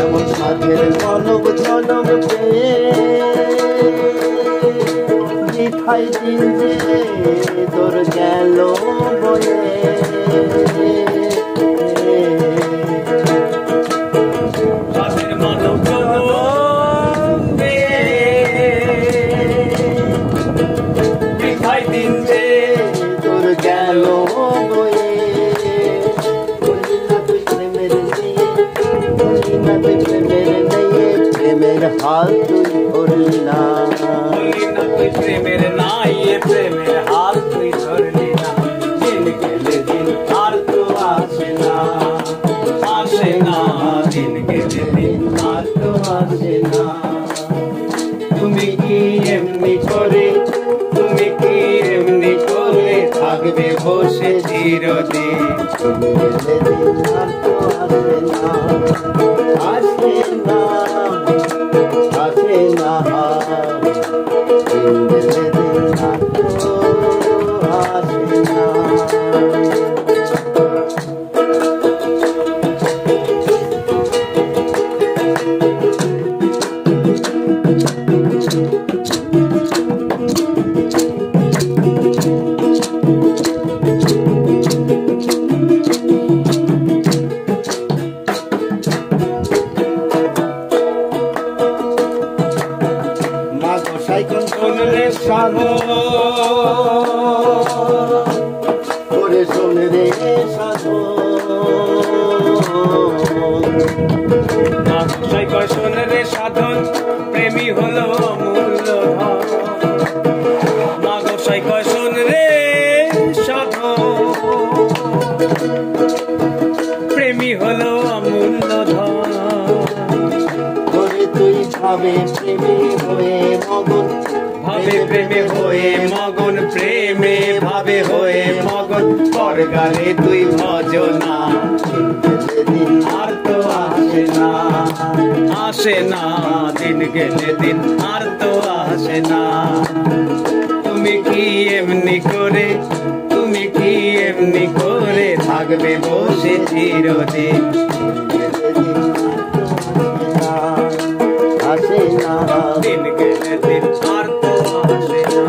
এমন সাধের জনম জনম মিঠাই দিন যে তোর গেল বয়ে দিন যে তোর গেল বয়ে বলি না তুই প্রেমের নিয়ে বলি না তুই প্রেমের নিয়ে প্রেমের হাল তুই ধরলি না বলি না তুই প্রেমের নাই প্রেমের হাল তুই ধরলি না দিন গেলে দিন আর তো আসে না দিন গেলে দিন আর তো আসে না তুমি কি এমনি করে থাকবে বসে চিরদিন আর তো আসে না আসে না আর তো আসে না শুনলে সাধু করে শোন রে সাধু শোন রে সাধন প্রেমী হলো অমূল্য মা গোসাই কয় শোন রে সাধন প্রেমী হলো অমূল্য ধন করে তুই ভাবে প্রেমে হয়ে মগন ভাবে প্রেমে হয়ে মগন প্রেমে ভাবে হয়ে মগন পরগালে তুই ভজনা দিন আর তো আসে না দিন গেলে দিন আর তো আসে না তুমি কি এমনি করে থাকবে বসে চিরদিন আসে না দিন গেলে দিন আর তো আসে না।